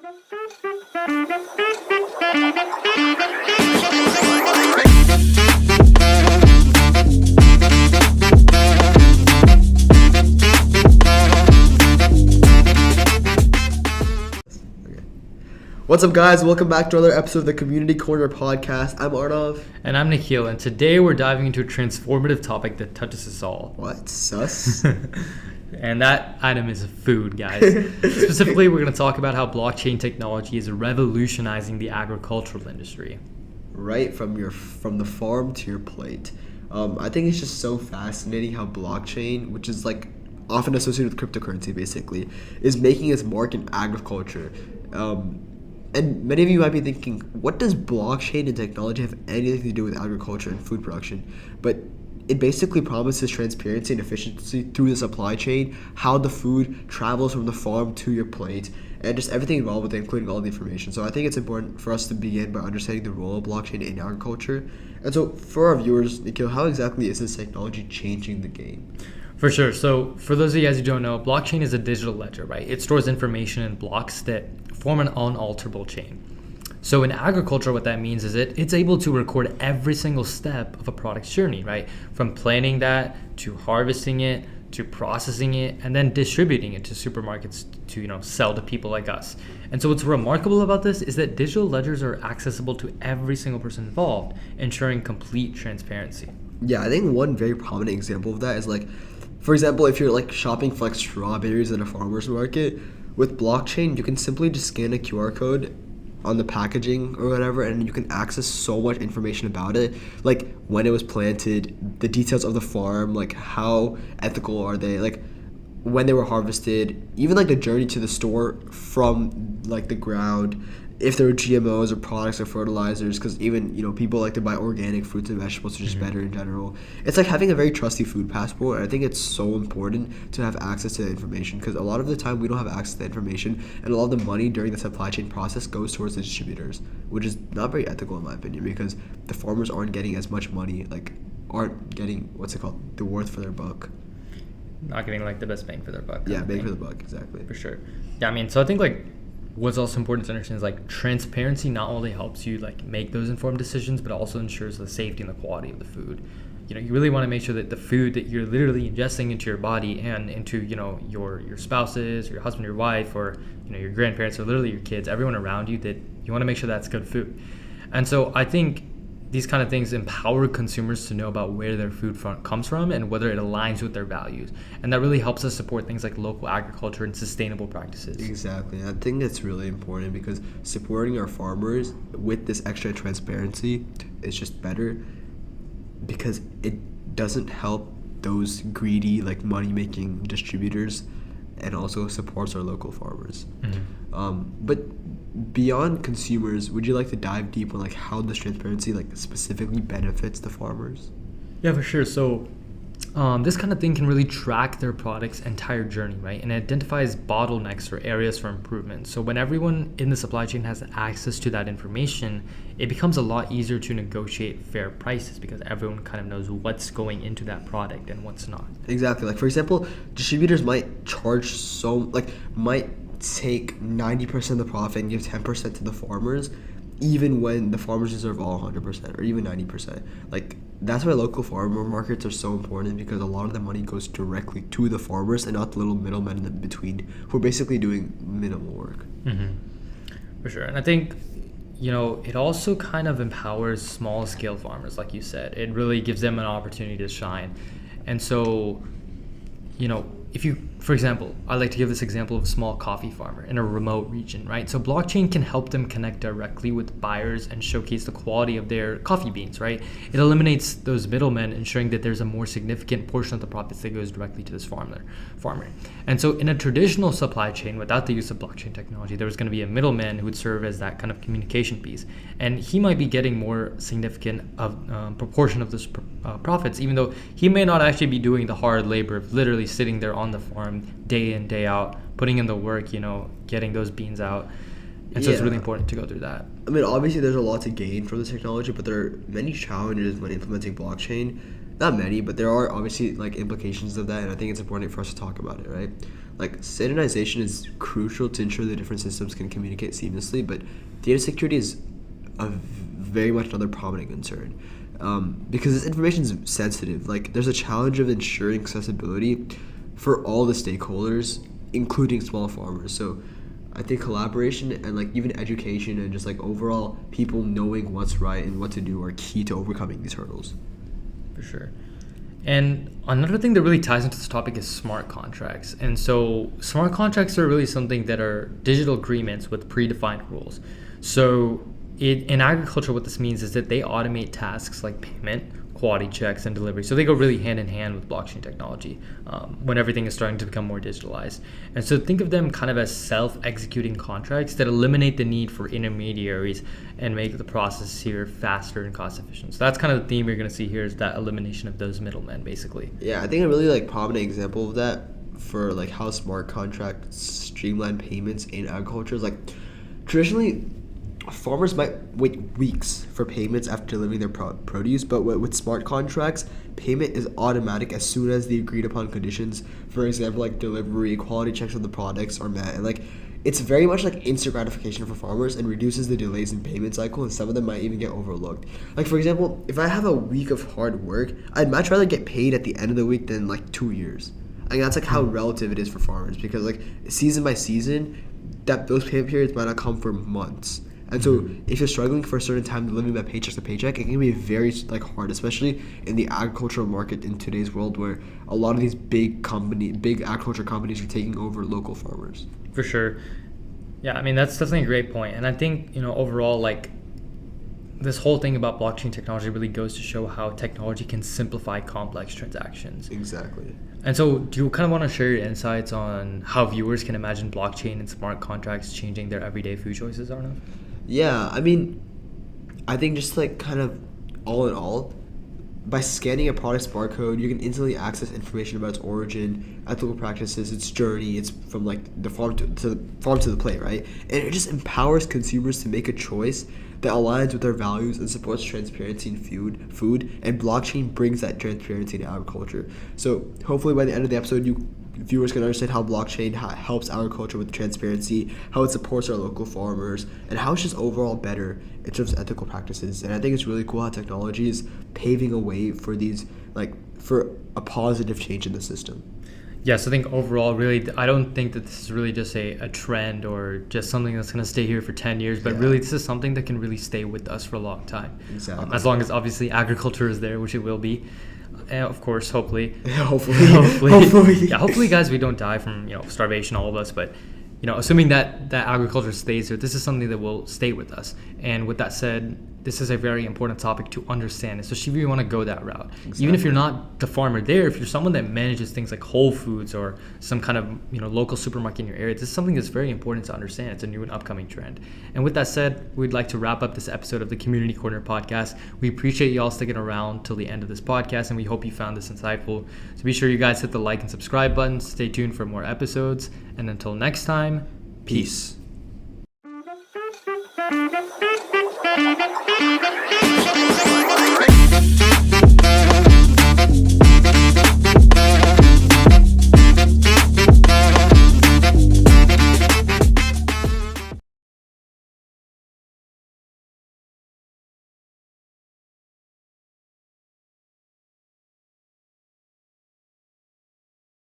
What's up, guys? Welcome back to another episode of the Community Corner podcast. I'm Arnav. And I'm Nikhil, and today we're diving into a transformative topic that touches us all. What? Sus? And that item is food, guys. Specifically, we're going to talk about how blockchain technology is revolutionizing the agricultural industry. Right from the farm to your plate. I think it's just so fascinating how blockchain, which is like often associated with cryptocurrency basically, is making its mark in agriculture. And many of you might be thinking, what does blockchain and technology have anything to do with agriculture and food production? But it basically promises transparency and efficiency through the supply chain, how the food travels from the farm to your plate, and just everything involved with it, including all the information. So I think it's important for us to begin by understanding the role of blockchain in agriculture. And so for our viewers, Nikhil, how exactly is this technology changing the game? For sure. So for those of you guys who don't know, blockchain is a digital ledger, right? It stores information in blocks that form an unalterable chain. So in agriculture, what that means is it's able to record every single step of a product's journey, right? From planting that to harvesting it to processing it and then distributing it to supermarkets to sell to people like us. And so what's remarkable about this is that digital ledgers are accessible to every single person involved, ensuring complete transparency. Yeah, I think one very prominent example of that is for example, if you're shopping for strawberries at a farmer's market, with blockchain, you can simply just scan a QR code on the packaging or whatever, and you can access so much information about it, like when it was planted, the details of the farm, like how ethical are they, like when they were harvested, even the journey to the store from the ground, if there were GMOs or products or fertilizers, because even people like to buy organic fruits and vegetables, which is better in general. It's like having a very trusty food passport, and I think it's so important to have access to the information, because a lot of the time we don't have access to the information, and a lot of the money during the supply chain process goes towards the distributors, which is not very ethical in my opinion, because the farmers aren't getting as much money, aren't getting the worth for their buck. Not getting the best bang for their buck. Yeah, bang for the buck, exactly. For sure. Yeah, I mean, so I think what's also important to understand is transparency not only helps you make those informed decisions, but also ensures the safety and the quality of the food. You really want to make sure that the food that you're literally ingesting into your body and into your spouses, your husband, your wife, or your grandparents, or literally your kids, everyone around you, that you want to make sure that's good food. And so I think these kind of things empower consumers to know about where their food comes from and whether it aligns with their values. And that really helps us support things like local agriculture and sustainable practices. Exactly. I think that's really important, because supporting our farmers with this extra transparency is just better, because it doesn't help those greedy, money-making distributors, and also supports our local farmers. Mm-hmm. But beyond consumers, would you like to dive deep on how this transparency specifically benefits the farmers? Yeah, for sure. So this kind of thing can really track their product's entire journey, right? And it identifies bottlenecks or areas for improvement. So when everyone in the supply chain has access to that information, it becomes a lot easier to negotiate fair prices, because everyone kind of knows what's going into that product and what's not. Exactly. For example, distributors might charge might take 90% of the profit and give 10% to the farmers, even when the farmers deserve all 100% or even 90%. That's why local farmer markets are so important, because a lot of the money goes directly to the farmers and not the little middlemen in between who are basically doing minimal work. Mm-hmm. For sure. And I think it also kind of empowers small scale farmers, like you said. It really gives them an opportunity to shine. And so if you, for example, I like to give this example of a small coffee farmer in a remote region, right? So blockchain can help them connect directly with buyers and showcase the quality of their coffee beans, right? It eliminates those middlemen, ensuring that there's a more significant portion of the profits that goes directly to this farmer. And so in a traditional supply chain, without the use of blockchain technology, there was going to be a middleman who would serve as that kind of communication piece. And he might be getting more significant proportion of those profits, even though he may not actually be doing the hard labor of literally sitting there on the farm day in, day out, putting in the work, getting those beans out. And so it's really important to go through that. I mean, obviously there's a lot to gain from the technology, but there are many challenges when implementing blockchain. Not many, but there are obviously implications of that, and I think it's important for us to talk about it, right? Like, standardization is crucial to ensure the different systems can communicate seamlessly, but data security is very much another prominent concern. Because this information is sensitive. Like, there's a challenge of ensuring accessibility for all the stakeholders, including small farmers. So I think collaboration and like even education and just like overall people knowing what's right and what to do are key to overcoming these hurdles. For sure. And another thing that really ties into this topic is smart contracts. And so smart contracts are really something that are digital agreements with predefined rules. So in agriculture, what this means is that they automate tasks like payment, quality checks, and delivery. So they go really hand in hand with blockchain technology when everything is starting to become more digitalized. And so think of them kind of as self-executing contracts that eliminate the need for intermediaries and make the process here faster and cost efficient. So that's kind of the theme you're going to see here, is that elimination of those middlemen, basically. Yeah, I think a really like prominent example of that for like how smart contracts streamline payments in agriculture is like traditionally farmers might wait weeks for payments after delivering their produce, but with smart contracts, payment is automatic as soon as the agreed upon conditions, for example, like delivery, quality checks of the products are met. And like, it's very much like instant gratification for farmers and reduces the delays in payment cycle, and some of them might even get overlooked. Like, for example, if I have a week of hard work, I'd much rather get paid at the end of the week than like 2 years. I mean, that's like how relative it is for farmers, because like season by season, that those payment periods might not come for months. And so if you're struggling for a certain time to living by paycheck to paycheck, it can be very like hard, especially in the agricultural market in today's world, where a lot of these big agriculture companies are taking over local farmers. For sure. Yeah, I mean, that's definitely a great point. And I think, overall, like, this whole thing about blockchain technology really goes to show how technology can simplify complex transactions. Exactly. And so do you kind of want to share your insights on how viewers can imagine blockchain and smart contracts changing their everyday food choices, Arnav? Yeah, I mean, I think just like kind of all in all, by scanning a product's barcode, you can instantly access information about its origin, ethical practices, its journey. It's from like the farm to the plate, right? And it just empowers consumers to make a choice that aligns with their values and supports transparency in food. And blockchain brings that transparency to agriculture. So hopefully by the end of the episode, viewers can understand how blockchain helps agriculture with transparency, how it supports our local farmers, and how it's just overall better in terms of ethical practices. And I think it's really cool how technology is paving a way for these, like, for a positive change in the system. Yes, I think overall, really, I don't think that this is really just a trend or just something that's going to stay here for 10 years, but really this is something that can really stay with us for a long time. Exactly. As long as obviously agriculture is there, which it will be. Of course, hopefully. Hopefully, guys, we don't die from starvation, all of us. But assuming that agriculture stays here, this is something that will stay with us. And with that said, this is a very important topic to understand, especially if you want to go that route. Exactly. Even if you're not the farmer there, if you're someone that manages things like Whole Foods or some kind of local supermarket in your area, this is something that's very important to understand. It's a new and upcoming trend. And with that said, we'd like to wrap up this episode of the Community Corner podcast. We appreciate you all sticking around till the end of this podcast, and we hope you found this insightful. So be sure you guys hit the like and subscribe buttons. Stay tuned for more episodes. And until next time, peace. Peace.